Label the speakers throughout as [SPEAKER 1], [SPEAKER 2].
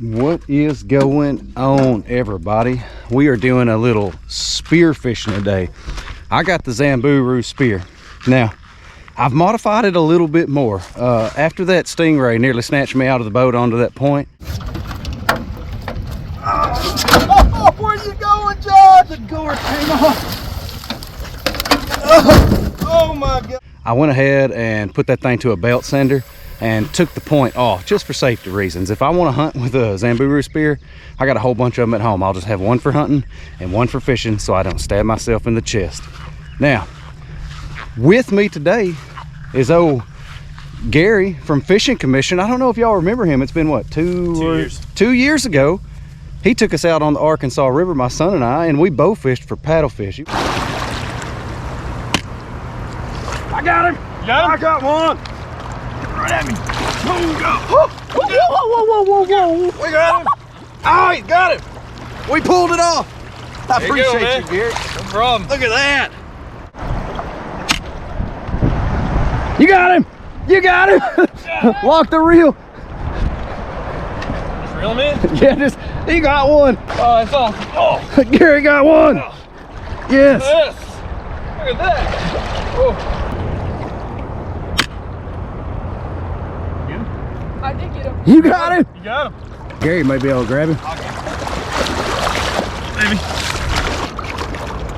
[SPEAKER 1] What is going on, everybody? We are doing a little spear fishing today. I got the Zamburu spear. Now, I've modified it a little bit more. After that stingray nearly snatched me out of the boat onto that point.
[SPEAKER 2] Oh, where you going, George? The guard came off. Oh my God.
[SPEAKER 1] I went ahead and put that thing to a belt sender and took the point off just for safety reasons. If I want to hunt with a Zamburu spear, I got a whole bunch of them at home. I'll just have one for hunting and one for fishing so I don't stab myself in the chest. Now, with me today is old Gary from Fishin Commission. I don't know if y'all remember him. It's been what, 2 years ago. He took us out on the Arkansas River, my son and I, and we bow fished for paddlefish.
[SPEAKER 2] I got him. You got him? I got one. Right at me. Whoa, whoa. We got him. Oh, he got him. We pulled it off. I appreciate you, Gary.
[SPEAKER 3] No problem.
[SPEAKER 2] Look at that.
[SPEAKER 1] You got him. You got him. Lock the reel.
[SPEAKER 3] Just reel him in?
[SPEAKER 1] Yeah, he got one.
[SPEAKER 3] Oh, that's awesome. Oh.
[SPEAKER 1] Gary got one.
[SPEAKER 3] Oh.
[SPEAKER 1] Yes.
[SPEAKER 3] Look at that. Oh.
[SPEAKER 4] I did get him.
[SPEAKER 1] You got him.
[SPEAKER 3] You got him.
[SPEAKER 1] Gary may be able to grab him.
[SPEAKER 3] Maybe.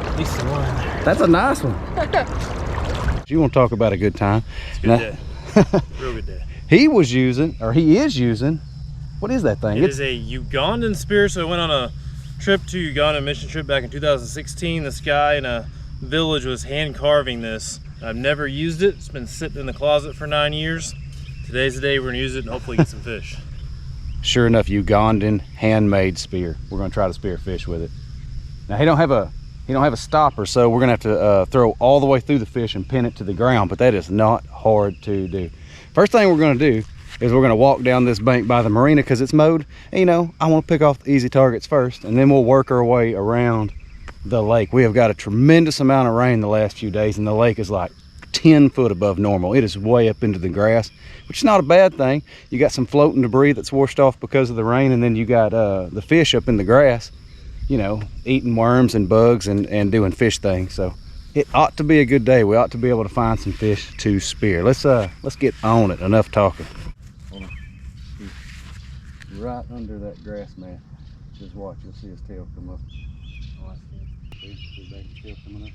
[SPEAKER 3] At least the one in there.
[SPEAKER 1] That's a nice one. You want to talk about a good time?
[SPEAKER 3] It's a good day. Real good day.
[SPEAKER 1] He was using, or he is using, what is that thing?
[SPEAKER 3] It is a Ugandan spear. So I went on a trip to Uganda, mission trip back in 2016. This guy in a village was hand carving this. I've never used it. It's been sitting in the closet for 9 years. Today's the day we're gonna use it and hopefully get some fish.
[SPEAKER 1] Sure enough, Ugandan handmade spear. We're gonna try to spear fish with it. Now he don't have a stopper, so we're gonna have to throw all the way through the fish and pin it to the ground, but that is not hard to do. First thing we're gonna do is we're gonna walk down this bank by the marina because it's mowed. And, you know, I wanna pick off the easy targets first, and then we'll work our way around the lake. We have got a tremendous amount of rain the last few days, and the lake is like 10 foot above normal. It is way up into the grass, which is not a bad thing. You got some floating debris that's washed off because of the rain, and then you got the fish up in the grass, you know, eating worms and bugs and doing fish things. So it ought to be a good day. We ought to be able to find some fish to spear. Let's get on it. Enough talking. Hold on. He's right under that grass mat. Just watch, you'll see his tail come up.
[SPEAKER 3] Oh, I see it.
[SPEAKER 1] See his baby tail coming up?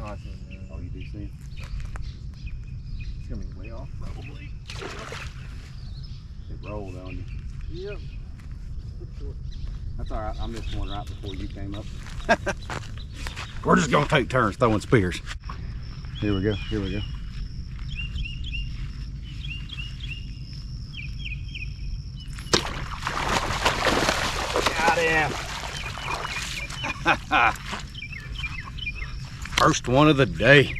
[SPEAKER 3] Oh, I see it.
[SPEAKER 1] Oh, you do see him?
[SPEAKER 3] It's gonna be way off, probably.
[SPEAKER 1] It rolled on you.
[SPEAKER 3] Yep.
[SPEAKER 1] That's all right. I missed one right before you came up. We're just gonna take turns throwing spears. Here we go. Here we go.
[SPEAKER 2] Got him.
[SPEAKER 1] First one of the day.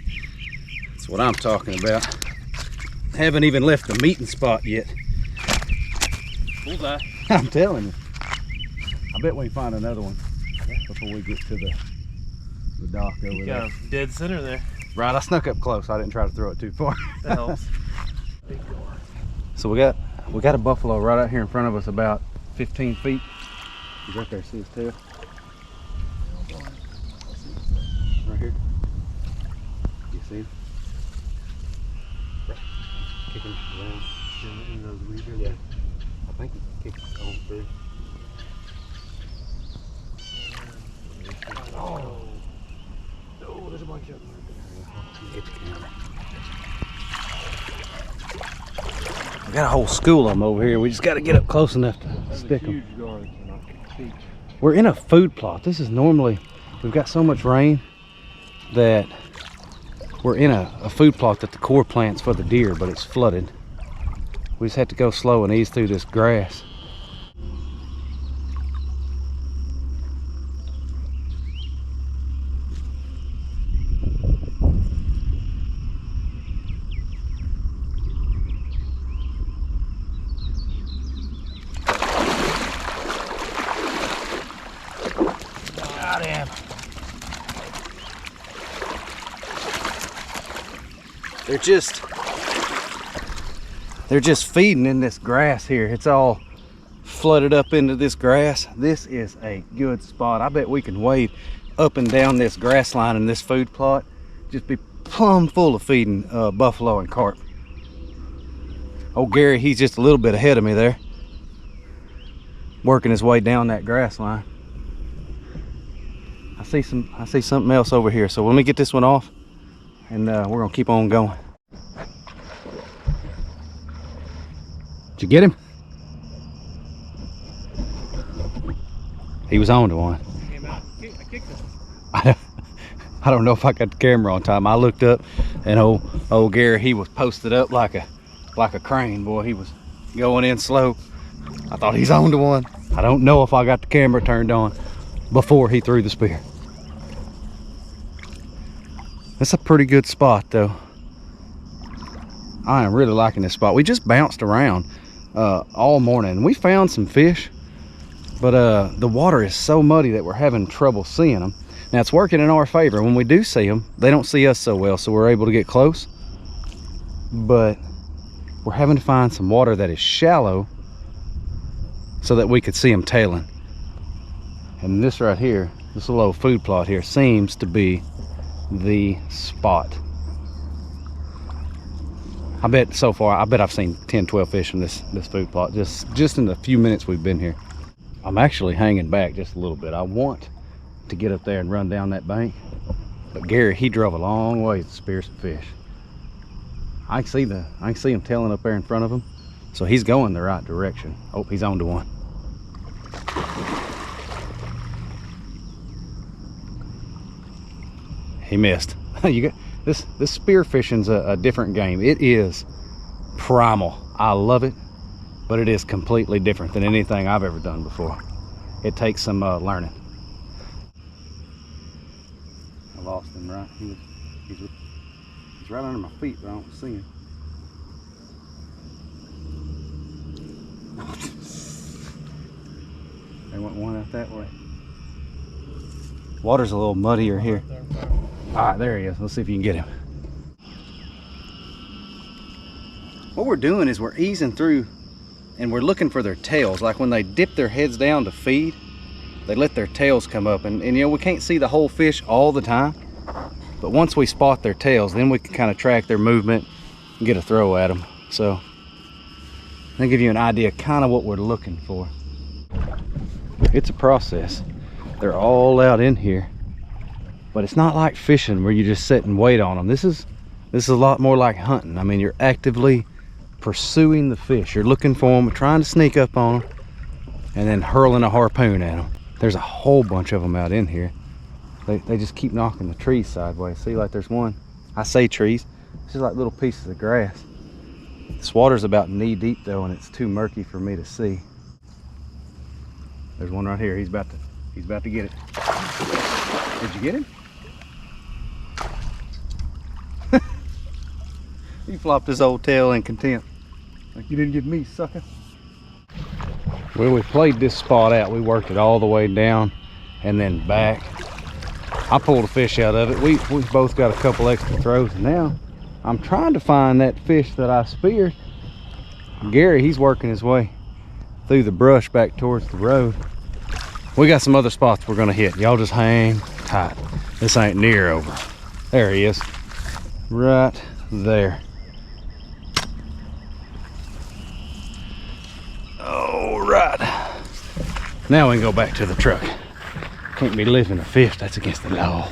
[SPEAKER 1] That's what I'm talking about. Haven't even left the meeting spot yet.
[SPEAKER 3] Bullseye.
[SPEAKER 1] I'm telling you. I bet we can find another one before we get to the dock over
[SPEAKER 3] You
[SPEAKER 1] there.
[SPEAKER 3] got him dead center there.
[SPEAKER 1] Right, I snuck up close. I didn't try to throw it too far.
[SPEAKER 3] That helps. Big door.
[SPEAKER 1] So we got a buffalo right out here in front of us, about 15 feet. He's right there. See his tail? Right here. You see him? Kicking around.
[SPEAKER 3] In those weeds right
[SPEAKER 1] Yeah.
[SPEAKER 3] there.
[SPEAKER 1] I think he's kicking on through.
[SPEAKER 3] Oh, there's a bunch of them.
[SPEAKER 1] Get the camera. We got a whole school of them over here. We just got to get up close enough to stick them.
[SPEAKER 3] Huge guards on the beach.
[SPEAKER 1] We're in a food plot. This is normally, we've got so much rain that we're in a food plot that the core plants for the deer, but it's flooded. We just have to go slow and ease through this grass.
[SPEAKER 3] Got him.
[SPEAKER 1] They're just feeding in this grass here. It's all flooded up into this grass. This is a good spot. I bet we can wade up and down this grass line in this food plot. Just be plumb full of feeding buffalo and carp. Oh, Gary, he's just a little bit ahead of me there, working his way down that grass line. I see something else over here, so let me get this one off, and we're gonna keep on going. Did you get him? He was on to one.
[SPEAKER 3] Came out. I kicked him.
[SPEAKER 1] I don't know if I got the camera on time. I looked up, and old Gary, he was posted up like a crane. Boy, he was going in slow. I thought he's on to one. I don't know if I got the camera turned on before he threw the spear. That's a pretty good spot though. I am really liking this spot. We just bounced around all morning. We found some fish, but the water is so muddy that we're having trouble seeing them. Now it's working in our favor. When we do see them, they don't see us so well, so we're able to get close. But we're having to find some water that is shallow so that we could see them tailing. And this right here, this little old food plot here, seems to be the spot. I bet so far, I've seen 10, 12 fish in this food plot just in the few minutes we've been here. I'm actually hanging back just a little bit. I want to get up there and run down that bank, but Gary, he drove a long way to spear some fish. I can see him tailing up there in front of him, so he's going the right direction. Oh, he's on to one. He missed. You got this spear fishing's a different game. It is primal. I love it, but it is completely different than anything I've ever done before. It takes some learning. I lost him, right? He's right under my feet, but I don't see him. There went one out that way. Water's a little muddier here. All right, there he is. Let's see if you can get him. What we're doing is we're easing through and we're looking for their tails. Like when they dip their heads down to feed, they let their tails come up. And you know, we can't see the whole fish all the time, but once we spot their tails, then we can kind of track their movement and get a throw at them. So I'll give you an idea kind of what we're looking for. It's a process. They're all out in here, but it's not like fishing where you just sit and wait on them. This is a lot more like hunting. I mean, you're actively pursuing the fish. You're looking for them, trying to sneak up on them, and then hurling a harpoon at them. There's a whole bunch of them out in here. They just keep knocking the trees sideways. See, like there's one. I say trees. It's just like little pieces of grass. This water's about knee deep though, and it's too murky for me to see. There's one right here. He's about to get it. Did you get him? He flopped his old tail in contempt. Like, you didn't get me, sucker. Well, we played this spot out. We worked it all the way down and then back. I pulled a fish out of it. We both got a couple extra throws. Now I'm trying to find that fish that I speared. Gary, he's working his way through the brush back towards the road. We got some other spots we're gonna hit. Y'all just hang tight. This ain't near over. There he is, right there. All right, now we can go back to the truck. Can't be lifting a fish, that's against the law.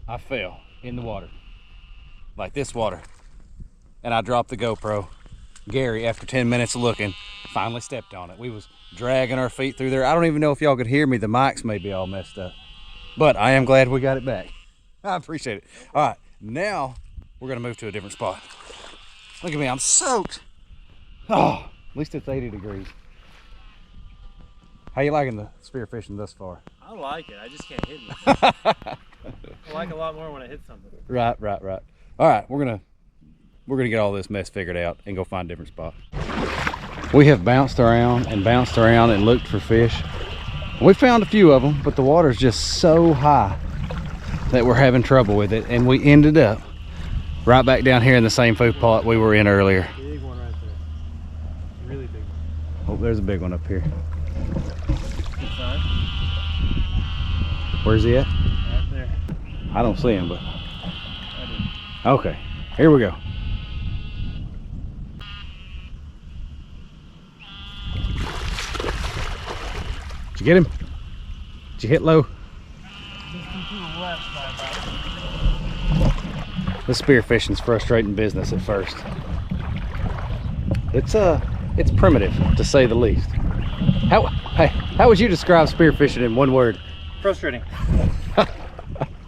[SPEAKER 1] I fell in the water, like this water, and I dropped the GoPro. Gary, after 10 minutes of looking, finally stepped on it. We was dragging our feet through there. I don't even know if y'all could hear me. The mics may be all messed up, but I am glad we got it back. I appreciate it. All right, now we're gonna move to a different spot. Look at me, I'm soaked. Oh, at least it's 80 degrees. How you liking the spear fishing thus far?
[SPEAKER 3] I like it. I just can't hit it. I like a lot more when I hit something.
[SPEAKER 1] Right. All right, we're gonna get all this mess figured out and go find a different spot. We have bounced around and looked for fish. We found a few of them, but the water's just so high that we're having trouble with it, and we ended up right back down here in the same food plot we were in earlier.
[SPEAKER 3] Big one right there. Really big one.
[SPEAKER 1] Oh, there's a big one up here.
[SPEAKER 3] Inside.
[SPEAKER 1] Where's he at?
[SPEAKER 3] Right there.
[SPEAKER 1] I don't see him, but
[SPEAKER 3] I did.
[SPEAKER 1] okay. Here we go. Did you get him? Did you hit low?
[SPEAKER 3] Just to the left by about.
[SPEAKER 1] This spear fishing's frustrating business at first. It's primitive to say the least. How would you describe spear fishing in one word?
[SPEAKER 3] Frustrating.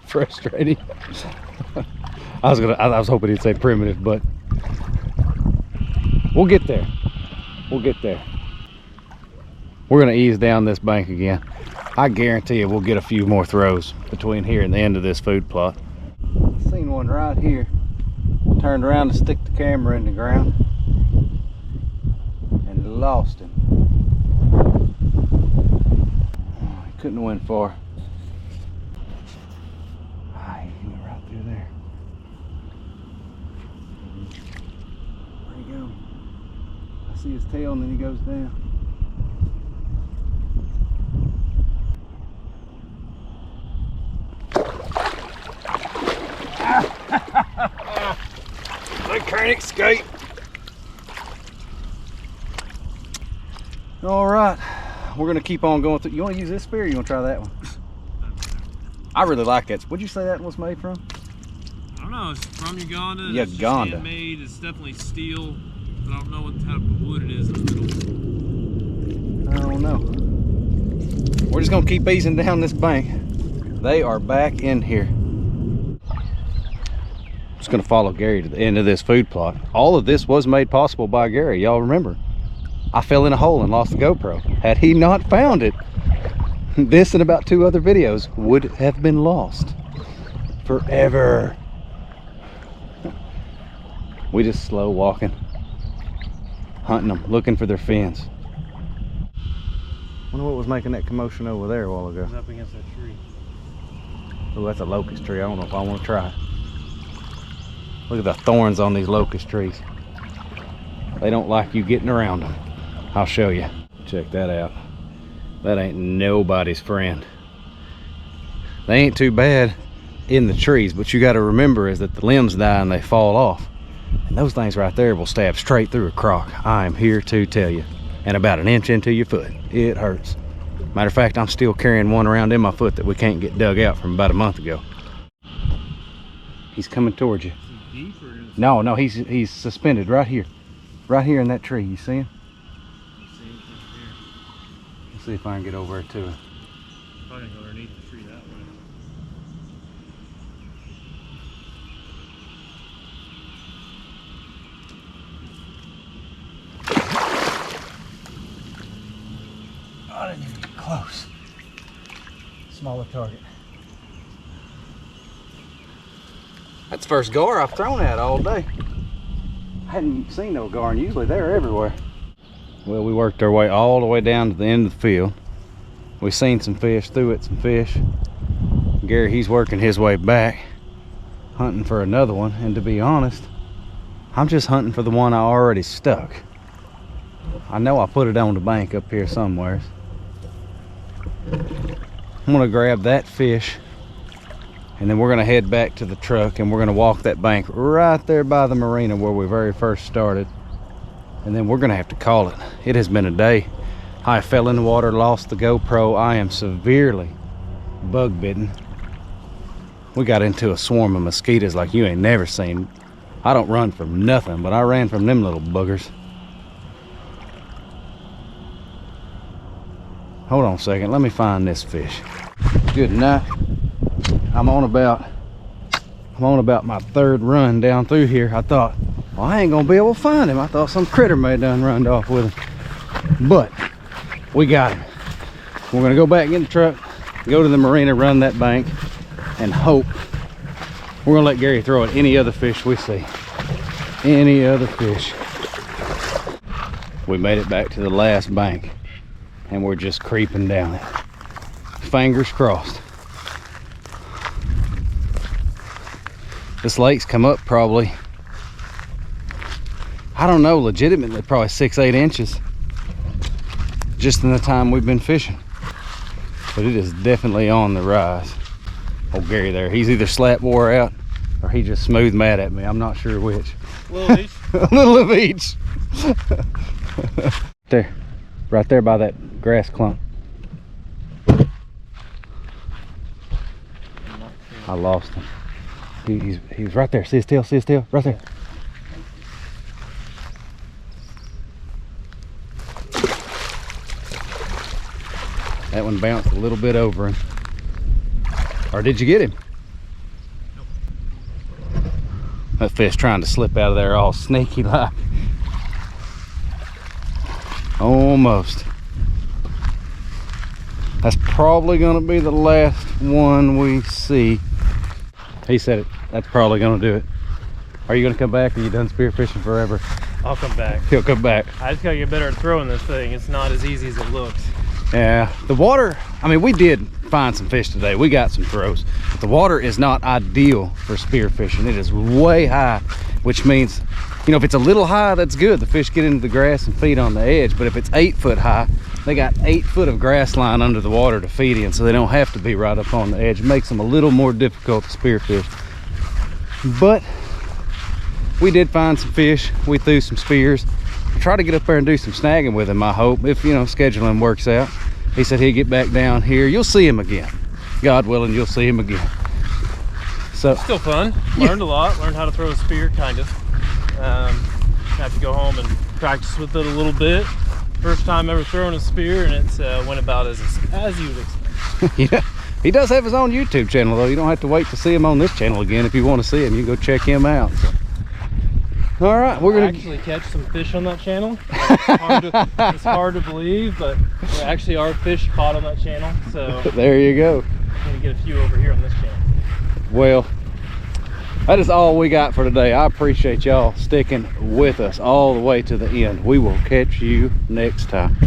[SPEAKER 1] Frustrating. I was hoping he'd say primitive, but we'll get there. We'll get there. We're gonna ease down this bank again. I guarantee you we'll get a few more throws between here and the end of this food plot. Seen one right here. Turned around to stick the camera in the ground and lost him. Oh, he couldn't have went far. He went right through there. Where'd he go? I see his tail and then he goes down.
[SPEAKER 2] They can't escape.
[SPEAKER 1] All right, we're gonna keep on going through. You want to use this spear or you want to try that one? I really like that. What'd you say that was made from?
[SPEAKER 3] I don't know. It's from Uganda.
[SPEAKER 1] Uganda.
[SPEAKER 3] It's just handmade. It's definitely steel. But I don't know what type of wood it is in the middle.
[SPEAKER 1] I don't know. We're just gonna keep easing down this bank. They are back in here. Just gonna follow Gary to the end of this food plot. All of this was made possible by Gary. Y'all remember? I fell in a hole and lost the GoPro. Had he not found it, this and about 2 other videos would have been lost forever. We just slow walking, hunting them, looking for their fins. Wonder what was making that commotion over there a while ago.
[SPEAKER 3] It's up against that tree.
[SPEAKER 1] Oh, that's a locust tree. I don't know if I want to try it. Look at the thorns on these locust trees. They don't like you getting around them. I'll show you. Check that out. That ain't nobody's friend. They ain't too bad in the trees, but you got to remember is that the limbs die and they fall off. And those things right there will stab straight through a crock. I am here to tell you. And about 1 inch into your foot. It hurts. Matter of fact, I'm still carrying one around in my foot that we can't get dug out from about a month ago. He's coming towards you.
[SPEAKER 3] Deep or is it?
[SPEAKER 1] No, he's suspended right here. Right here in that tree. You see him? Let's see if I can get over there to him.
[SPEAKER 3] Probably go underneath the tree that way.
[SPEAKER 1] I didn't even get close. Smaller target. That's the first gar I've thrown at all day. I hadn't seen no gar, and usually they're everywhere. Well, we worked our way all the way down to the end of the field. We seen some fish, threw it some fish. Gary, he's working his way back, hunting for another one. And to be honest, I'm just hunting for the one I already stuck. I know I put it on the bank up here somewhere. I'm gonna grab that fish, and then we're gonna head back to the truck, and we're gonna walk that bank right there by the marina where we very first started. And then we're gonna have to call it. It has been a day. I fell in the water, lost the GoPro. I am severely bug bitten. We got into a swarm of mosquitoes like you ain't never seen. I don't run from nothing, but I ran from them little buggers. Hold on a second, let me find this fish. Good night. I'm on about my 3rd run down through here. I thought, well, I ain't gonna be able to find him. I thought some critter may have done run off with him. But we got him. We're gonna go back in the truck, go to the marina, run that bank, and hope. We're gonna let Gary throw at any other fish we see. Any other fish. We made it back to the last bank, and we're just creeping down it. Fingers crossed. This lake's come up probably, I don't know, legitimately probably 6-8 inches. just in the time we've been fishing. But it is definitely on the rise. Old Gary there, he's either slap wore out or he just smooth mad at me. I'm not sure which.
[SPEAKER 3] A little of each.
[SPEAKER 1] A little of each. There, right there by that grass clump. I lost him. He's right there. See his tail, right there. That one bounced a little bit over him. Or did you get him? Nope. That fish trying to slip out of there all sneaky like. Almost. That's probably gonna be the last one we see. He said it. That's probably gonna do it. Are you gonna come back or you done spearfishing forever?
[SPEAKER 3] I'll come back.
[SPEAKER 1] He'll come back.
[SPEAKER 3] I just gotta get better at throwing this thing. It's not as easy as it looks.
[SPEAKER 1] Yeah, the water, I mean, we did find some fish today. We got some throws, but the water is not ideal for spearfishing. It is way high, which means, you know, if it's a little high, that's good. The fish get into the grass and feed on the edge. But if it's 8 foot high, they got 8 foot of grass line under the water to feed in, so they don't have to be right up on the edge. It makes them a little more difficult to spearfish. But we did find some fish. We threw some spears. Try to get up there and do some snagging with him, I hope, if, you know, scheduling works out. He said he'd get back down here. You'll see him again. God willing, you'll see him again. So
[SPEAKER 3] still fun. Learned a lot. Learned how to throw a spear, kind of. Have to go home and practice with it a little bit. First time ever throwing a spear, and it's went about as you would expect.
[SPEAKER 1] Yeah, he does have his own YouTube channel though. You don't have to wait to see him on this channel again. If you want to see him, you can go check him out. So. All right, we're gonna
[SPEAKER 3] actually catch some fish on that channel. It's hard to believe, but there actually are fish caught on that channel. So
[SPEAKER 1] there you go.
[SPEAKER 3] I'm gonna get a few over here on this channel.
[SPEAKER 1] Well, that is all we got for today. I appreciate y'all sticking with us all the way to the end. We will catch you next time.